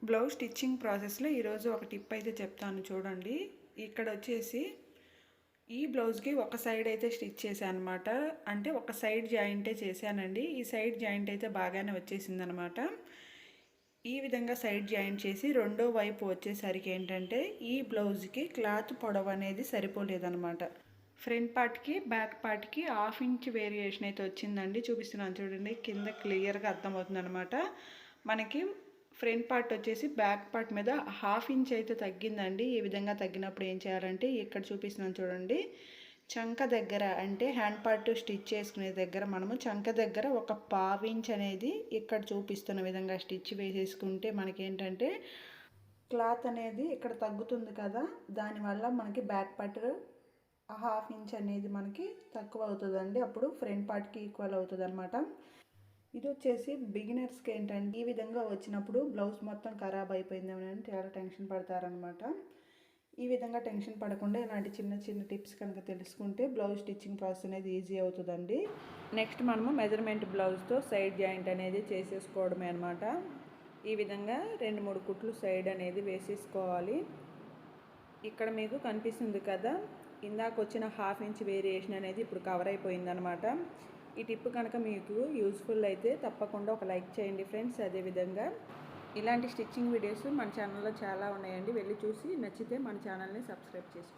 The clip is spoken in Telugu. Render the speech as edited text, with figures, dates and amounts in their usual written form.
బ్లౌజ్ స్టిచ్చింగ్ ప్రాసెస్లో ఈరోజు ఒక టిప్ అయితే చెప్తాను చూడండి. ఇక్కడ వచ్చేసి ఈ బ్లౌజ్కి ఒక సైడ్ అయితే స్టిచ్ చేశాను అనమాట. అంటే ఒక సైడ్ జాయింటే చేశానండి. ఈ సైడ్ జాయింట్ అయితే బాగానే వచ్చేసింది అనమాట. ఈ విధంగా సైడ్ జాయింట్ చేసి రెండో వైపు వచ్చేసరికి ఏంటంటే ఈ బ్లౌజ్కి క్లాత్ పొడవు అనేది సరిపోలేదన్నమాట. ఫ్రంట్ పార్ట్కి బ్యాక్ పార్ట్కి 1/2 ఇంచ్ వేరియేషన్ అయితే వచ్చిందండి. చూపిస్తున్నాను చూడండి, కింద క్లియర్గా అర్థమవుతుంది అనమాట. మనకి ఫ్రంట్ పార్ట్ వచ్చేసి బ్యాక్ పార్ట్ మీద 1/2 ఇంచ్ అయితే తగ్గిందండి. ఈ విధంగా తగ్గినప్పుడు ఏం చేయాలంటే ఇక్కడ చూపిస్తున్నాను చూడండి, చంక దగ్గర అంటే హ్యాండ్ పార్ట్ స్టిచ్ చేసుకునే దగ్గర మనము చంక దగ్గర ఒక 1/2 ఇంచ్ అనేది ఇక్కడ చూపిస్తున్న విధంగా స్టిచ్ వేసేసుకుంటే మనకేంటంటే క్లాత్ అనేది ఇక్కడ తగ్గుతుంది కదా, దానివల్ల మనకి బ్యాక్ పార్ట్ 1/2 ఇంచ్ అనేది మనకి తక్కువ అవుతుందండి. అప్పుడు ఫ్రంట్ పార్ట్కి ఈక్వల్ అవుతుంది అనమాట. ఇది వచ్చేసి బిగినర్స్కి ఏంటంటే ఈ విధంగా వచ్చినప్పుడు బ్లౌజ్ మొత్తం ఖరాబ్ అయిపోయిందేమో అని చాలా టెన్షన్ పడతారనమాట. ఈ విధంగా టెన్షన్ పడకుండా ఇలాంటి చిన్న చిన్న టిప్స్ కనుక తెలుసుకుంటే బ్లౌజ్ స్టిచ్చింగ్ ప్రాసెస్ అనేది ఈజీ అవుతుందండి. నెక్స్ట్ మనము మెజర్మెంట్ బ్లౌజ్తో సైడ్ జాయింట్ అనేది చేసేసుకోవడమే అనమాట. ఈ విధంగా 2-3 కుట్లు సైడ్ అనేది వేసేసుకోవాలి. ఇక్కడ మీకు కనిపిస్తుంది కదా, ఇందాక వచ్చిన 1/2 ఇంచ్ వేరియేషన్ అనేది ఇప్పుడు కవర్ అయిపోయిందనమాట. ఈ టిప్ కనుక మీకు యూస్ఫుల్ అయితే తప్పకుండా ఒక లైక్ చేయండి ఫ్రెండ్స్. అదేవిధంగా ఇలాంటి స్టిచ్చింగ్ వీడియోస్ మన ఛానల్లో చాలా ఉన్నాయండి, వెళ్ళి చూసి నచ్చితే మన ఛానల్ని సబ్స్క్రైబ్ చేసుకోండి.